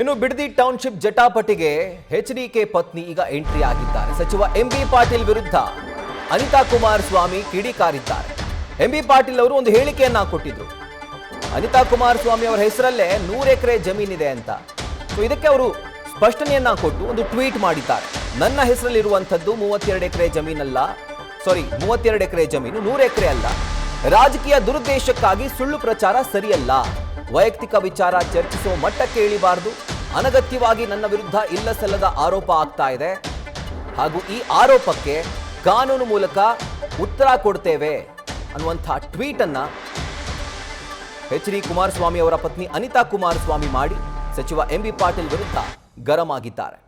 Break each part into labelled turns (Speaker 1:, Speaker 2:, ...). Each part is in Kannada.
Speaker 1: ಇನ್ನು ಬಿಡದಿ ಟೌನ್ಶಿಪ್ ಜಟಾಪಟಿಗೆ ಎಚ್ಡಿಕೆ ಪತ್ನಿ ಈಗ ಎಂಟ್ರಿ ಆಗಿದ್ದಾರೆ. ಸಚಿವ ಎಂಬಿ ಪಾಟೀಲ್ ವಿರುದ್ಧ ಅನಿತಾ ಕುಮಾರಸ್ವಾಮಿ ಕಿಡಿಕಾರಿದ್ದಾರೆ. ಎಂಬಿ ಪಾಟೀಲ್ ಅವರು ಒಂದು ಹೇಳಿಕೆಯನ್ನ ಕೊಟ್ಟಿದ್ರು. ಅನಿತಾ ಕುಮಾರಸ್ವಾಮಿ ಅವರ ಹೆಸರಲ್ಲೇ 100 ಎಕರೆ ಜಮೀನಿದೆ ಅಂತ. ಇದಕ್ಕೆ ಅವರು ಸ್ಪಷ್ಟನೆಯನ್ನ ಕೊಟ್ಟು ಒಂದು ಟ್ವೀಟ್ ಮಾಡಿದ್ದಾರೆ. ನನ್ನ ಹೆಸರಲ್ಲಿರುವಂಥದ್ದು 32 ಎಕರೆ ಜಮೀನಲ್ಲ, 32 ಎಕರೆ ಜಮೀನು, 100 ಎಕರೆ ಅಲ್ಲ. ರಾಜಕೀಯ ದುರುದ್ದೇಶಕ್ಕಾಗಿ ಸುಳ್ಳು ಪ್ರಚಾರ ಸರಿಯಲ್ಲ. ವೈಯಕ್ತಿಕ ವಿಚಾರ ಚರ್ಚಿಸುವ ಮಟ್ಟಕ್ಕೆ ಇಳಿಬಾರದು. ಅನಗತ್ಯವಾಗಿ ನನ್ನ ವಿರುದ್ಧ ಇಲ್ಲಸಲ್ಲದ ಆರೋಪ ಆಗ್ತಾ ಇದೆ ಹಾಗೂ ಈ ಆರೋಪಕ್ಕೆ ಕಾನೂನು ಮೂಲಕ ಉತ್ತರ ಕೊಡ್ತೇವೆ ಅನ್ನುವಂಥ ಟ್ವೀಟ್ ಅನ್ನ ಎಚ್.ಡಿ. ಕುಮಾರಸ್ವಾಮಿ ಅವರ ಪತ್ನಿ ಅನಿತಾ ಕುಮಾರಸ್ವಾಮಿ ಮಾಡಿ ಸಚಿವ ಎಂಬಿ ಪಾಟೀಲ್ ವಿರುದ್ಧ ಗರಂ ಆಗಿದ್ದಾರೆ.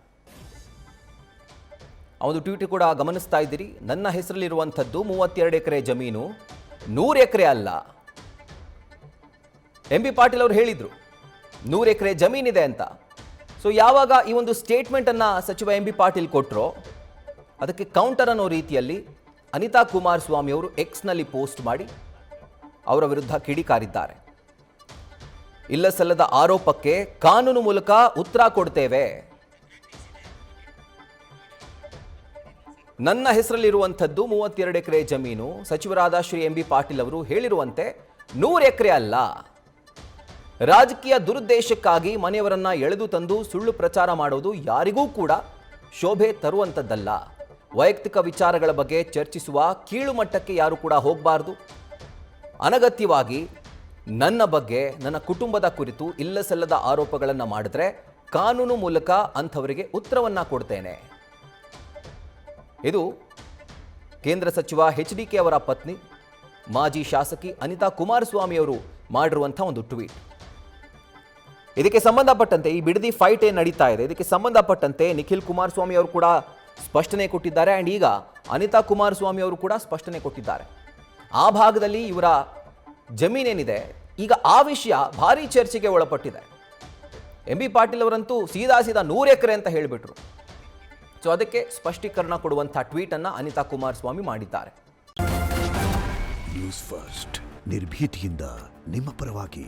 Speaker 1: ಆ ಒಂದು ಟ್ವೀಟ್ ಕೂಡ ಗಮನಿಸ್ತಾ ಇದ್ದೀರಿ. ನನ್ನ ಹೆಸರಲ್ಲಿರುವಂಥದ್ದು 32 ಎಕರೆ ಜಮೀನು, 100 ಎಕರೆ ಅಲ್ಲ. ಎಂಬಿ ಪಾಟೀಲ್ ಅವರು ಹೇಳಿದ್ರು 100 ಎಕರೆ ಜಮೀನಿದೆ ಅಂತ. ಸೊ ಯಾವಾಗ ಈ ಒಂದು ಸ್ಟೇಟ್ಮೆಂಟ್ ಅನ್ನ ಸಚಿವ ಎಂಬಿ ಪಾಟೀಲ್ ಕೊಟ್ಟರೋ ಅದಕ್ಕೆ ಕೌಂಟರ್ ಅನ್ನೋ ರೀತಿಯಲ್ಲಿ ಅನಿತಾ ಕುಮಾರಸ್ವಾಮಿ ಅವರು ಎಕ್ಸ್ನಲ್ಲಿ ಪೋಸ್ಟ್ ಮಾಡಿ ಅವರ ವಿರುದ್ಧ ಕಿಡಿಕಾರಿದ್ದಾರೆ. ಇಲ್ಲಸಲ್ಲದ ಆರೋಪಕ್ಕೆ ಕಾನೂನು ಮೂಲಕ ಉತ್ತರ ಕೊಡ್ತೇವೆ. ನನ್ನ ಹೆಸರಲ್ಲಿರುವಂಥದ್ದು 32 ಎಕರೆ ಜಮೀನು. ಸಚಿವರಾದ ಶ್ರೀ ಎಂಬಿ ಪಾಟೀಲ್ ಅವರು ಹೇಳಿರುವಂತೆ 100 ಎಕರೆ ಅಲ್ಲ. ರಾಜಕೀಯ ದುರುದ್ದೇಶಕ್ಕಾಗಿ ಮನೆಯವರನ್ನ ಎಳೆದು ತಂದು ಸುಳ್ಳು ಪ್ರಚಾರ ಮಾಡೋದು ಯಾರಿಗೂ ಕೂಡ ಶೋಭೆ ತರುವಂಥದ್ದಲ್ಲ. ವೈಯಕ್ತಿಕ ವಿಚಾರಗಳ ಬಗ್ಗೆ ಚರ್ಚಿಸುವ ಕೀಳು ಮಟ್ಟಕ್ಕೆ ಯಾರು ಕೂಡ ಹೋಗಬಾರ್ದು. ಅನಗತ್ಯವಾಗಿ ನನ್ನ ಬಗ್ಗೆ, ನನ್ನ ಕುಟುಂಬದ ಕುರಿತು ಇಲ್ಲಸಲ್ಲದ ಆರೋಪಗಳನ್ನು ಮಾಡಿದ್ರೆ ಕಾನೂನು ಮೂಲಕ ಅಂಥವರಿಗೆ ಉತ್ತರವನ್ನ ಕೊಡ್ತೇನೆ. ಇದು ಕೇಂದ್ರ ಸಚಿವ ಎಚ್.ಡಿ.ಕೆ ಅವರ ಪತ್ನಿ ಮಾಜಿ ಶಾಸಕಿ ಅನಿತಾ ಕುಮಾರಸ್ವಾಮಿ ಅವರು ಮಾಡಿರುವಂಥ ಒಂದು ಟ್ವೀಟ್. ಇದಕ್ಕೆ ಸಂಬಂಧಪಟ್ಟಂತೆ ಈ ಬಿಡದಿ ಫೈಟ್ ಏನು ನಡೀತಾ ಇದೆ, ಇದಕ್ಕೆ ಸಂಬಂಧಪಟ್ಟಂತೆ ನಿಖಿಲ್ ಕುಮಾರಸ್ವಾಮಿ ಅವರು ಕೂಡ ಸ್ಪಷ್ಟನೆ ಕೊಟ್ಟಿದ್ದಾರೆ. ಆ್ಯಂಡ್ ಈಗ ಅನಿತಾ ಕುಮಾರಸ್ವಾಮಿ ಅವರು ಕೂಡ ಸ್ಪಷ್ಟನೆ ಕೊಟ್ಟಿದ್ದಾರೆ. ಆ ಭಾಗದಲ್ಲಿ ಇವರ ಜಮೀನೇನಿದೆ, ಈಗ ಆ ವಿಷಯ ಭಾರಿ ಚರ್ಚೆಗೆ ಒಳಪಟ್ಟಿದೆ. ಎಂಬಿ ಪಾಟೀಲ್ ಅವರಂತೂ ಸೀದಾ 100 ಎಕರೆ ಅಂತ ಹೇಳಿಬಿಟ್ರು. ಸೊ ಅದಕ್ಕೆ ಸ್ಪಷ್ಟೀಕರಣ ಕೊಡುವಂಥ ಟ್ವೀಟ್ ಅನ್ನ ಅನಿತಾ ಕುಮಾರಸ್ವಾಮಿ ಮಾಡಿದ್ದಾರೆ.
Speaker 2: ನ್ಯೂಸ್ ಫಸ್ಟ್ ನಿರ್ಭೀತಿಯಿಂದ ನಿಮ್ಮ ಪರವಾಗಿ.